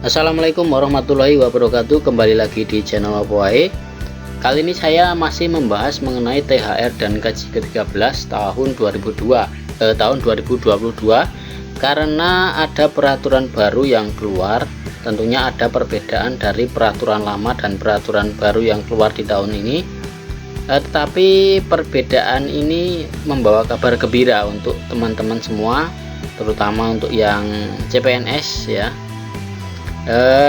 Assalamualaikum warahmatullahi wabarakatuh. Kembali lagi di channel Opoae. Kali ini saya masih membahas mengenai THR dan gaji ke-13 tahun 2022 karena ada peraturan baru yang keluar. Tentunya ada perbedaan dari peraturan lama dan peraturan baru yang keluar di tahun ini. Tetapi perbedaan ini membawa kabar gembira untuk teman-teman semua, terutama untuk yang CPNS ya.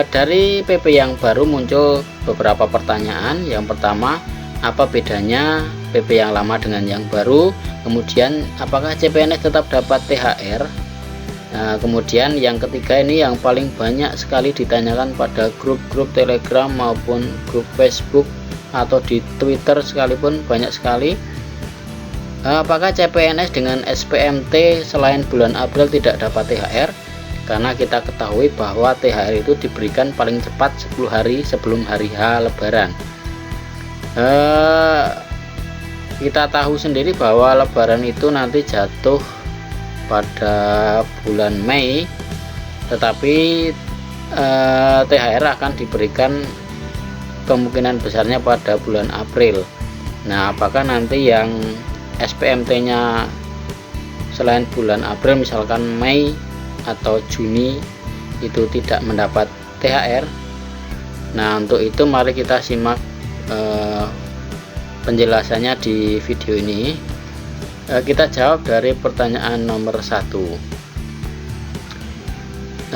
Dari PP yang baru muncul beberapa pertanyaan. Yang pertama, apa bedanya PP yang lama dengan yang baru? Kemudian, apakah CPNS tetap dapat THR? Kemudian yang ketiga, ini yang paling banyak sekali ditanyakan pada grup-grup Telegram maupun grup Facebook atau di Twitter sekalipun, banyak sekali. Apakah CPNS dengan SPMT selain bulan April tidak dapat THR? Karena kita ketahui bahwa THR itu diberikan paling cepat 10 hari sebelum hari H Lebaran. Kita tahu sendiri bahwa Lebaran itu nanti jatuh pada bulan Mei, tetapi THR akan diberikan kemungkinan besarnya pada bulan April. Nah, apakah nanti yang SPMT-nya selain bulan April, misalkan Mei atau Juni, itu tidak mendapat THR? Nah, untuk itu mari kita simak penjelasannya di video ini. Kita jawab dari pertanyaan nomor 1.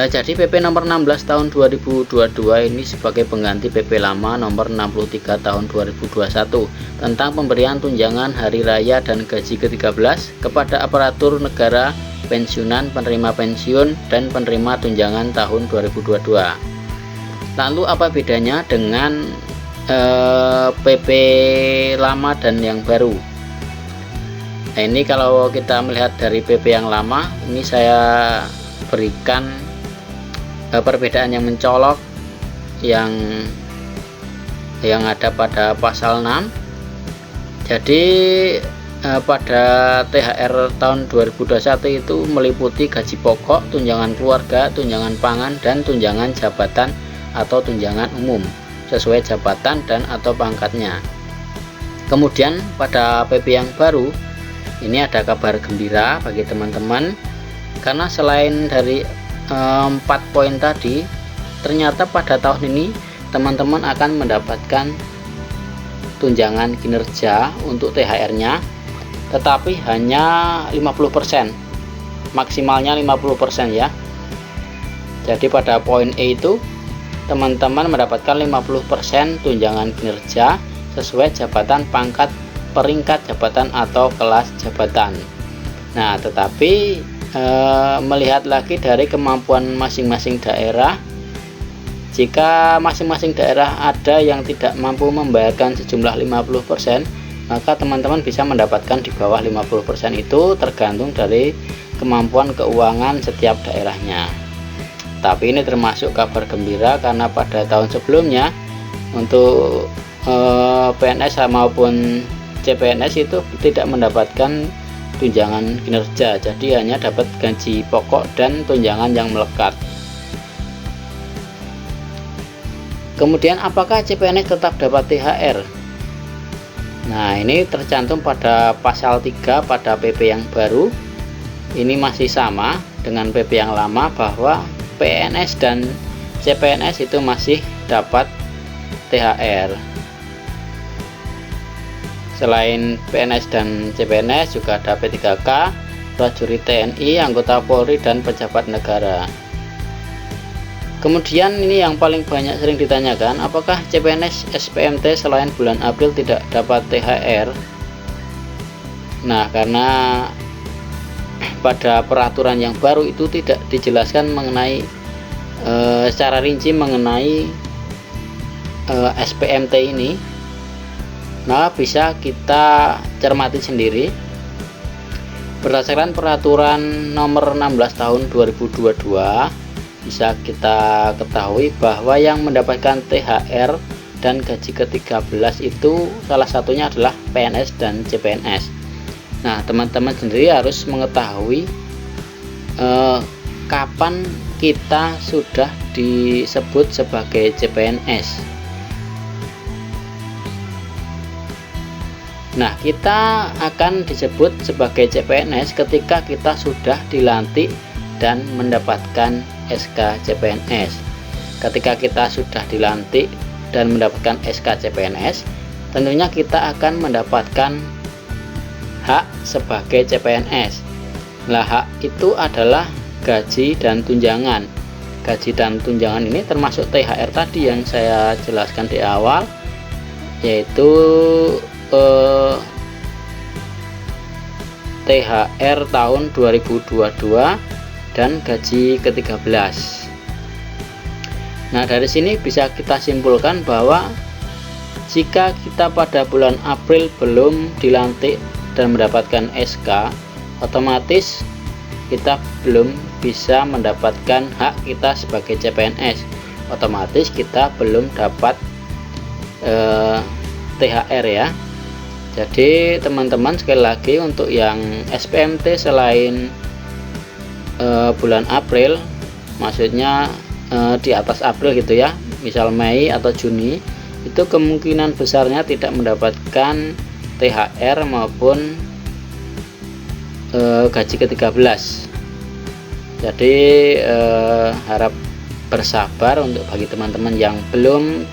Jadi PP nomor 16 tahun 2022 ini sebagai pengganti PP lama nomor 63 tahun 2021 tentang pemberian tunjangan hari raya dan gaji ke-13 kepada aparatur negara, pensiunan, penerima pensiun, dan penerima tunjangan tahun 2022. Lalu apa bedanya dengan PP lama dan yang baru? Nah, ini kalau kita melihat dari PP yang lama, ini saya berikan perbedaan yang mencolok yang ada pada pasal 6. Jadi pada THR tahun 2021 itu meliputi gaji pokok, tunjangan keluarga, tunjangan pangan, dan tunjangan jabatan atau tunjangan umum sesuai jabatan dan atau pangkatnya. Kemudian pada PP yang baru ini ada kabar gembira bagi teman-teman, karena selain dari 4 poin tadi, ternyata pada tahun ini teman-teman akan mendapatkan tunjangan kinerja untuk THR-nya, tetapi hanya 50%, maksimalnya 50% ya. Jadi pada poin E itu teman-teman mendapatkan 50% tunjangan kinerja sesuai jabatan, pangkat, peringkat jabatan atau kelas jabatan. Nah, tetapi melihat lagi dari kemampuan masing-masing daerah, jika masing-masing daerah ada yang tidak mampu membayarkan sejumlah 50%, maka teman-teman bisa mendapatkan di bawah 50% itu, tergantung dari kemampuan keuangan setiap daerahnya. Tapi ini termasuk kabar gembira karena pada tahun sebelumnya untuk PNS maupun CPNS itu tidak mendapatkan tunjangan kinerja, jadi hanya dapat gaji pokok dan tunjangan yang melekat. Kemudian apakah CPNS tetap dapat THR? Nah, ini tercantum pada pasal 3 pada PP yang baru. Ini masih sama dengan PP yang lama, bahwa PNS dan CPNS itu masih dapat THR. Selain PNS dan CPNS juga ada P3K, prajurit TNI, anggota Polri, dan pejabat negara. Kemudian ini yang paling banyak sering ditanyakan, apakah CPNS SPMT selain bulan April tidak dapat THR? Nah, karena pada peraturan yang baru itu tidak dijelaskan mengenai secara rinci mengenai SPMT ini, maka bisa kita cermati sendiri. Berdasarkan peraturan nomor 16 tahun 2022, bisa kita ketahui bahwa yang mendapatkan THR dan gaji ke-13 itu salah satunya adalah PNS dan CPNS. Nah, teman-teman sendiri harus mengetahui kapan kita sudah disebut sebagai CPNS. Nah, kita akan disebut sebagai CPNS ketika kita sudah dilantik dan mendapatkan SK CPNS. Ketika kita sudah dilantik dan mendapatkan SK CPNS, tentunya kita akan mendapatkan hak sebagai CPNS. Nah, hak itu adalah gaji dan tunjangan. Gaji dan tunjangan ini termasuk THR tadi yang saya jelaskan di awal, yaitu THR tahun 2022 dan gaji ke-13. Nah, dari sini bisa kita simpulkan bahwa jika kita pada bulan April belum dilantik dan mendapatkan SK, otomatis kita belum bisa mendapatkan hak kita sebagai CPNS. Otomatis kita belum dapat THR ya. Jadi teman-teman, sekali lagi untuk yang SPMT selain bulan April, maksudnya di atas April gitu ya, misal Mei atau Juni, itu kemungkinan besarnya tidak mendapatkan THR maupun gaji ke-13. Jadi harap bersabar untuk bagi teman-teman yang belum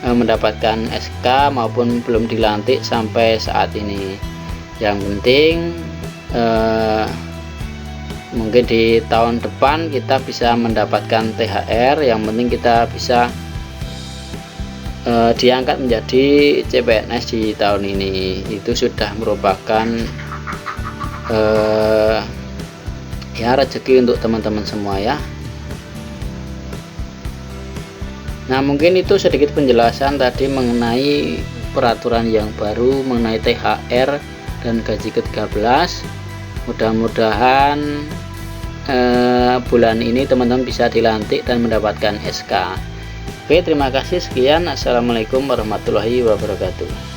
mendapatkan SK maupun belum dilantik sampai saat ini. Yang penting mungkin di tahun depan kita bisa mendapatkan THR. Yang penting kita bisa diangkat menjadi CPNS di tahun ini. Itu sudah merupakan ya rezeki untuk teman-teman semua ya. Nah, mungkin itu sedikit penjelasan tadi mengenai peraturan yang baru mengenai THR dan gaji ke-13. Mudah-mudahan bulan ini teman-teman bisa dilantik dan mendapatkan SK. Oke, terima kasih, sekian. Assalamualaikum warahmatullahi wabarakatuh.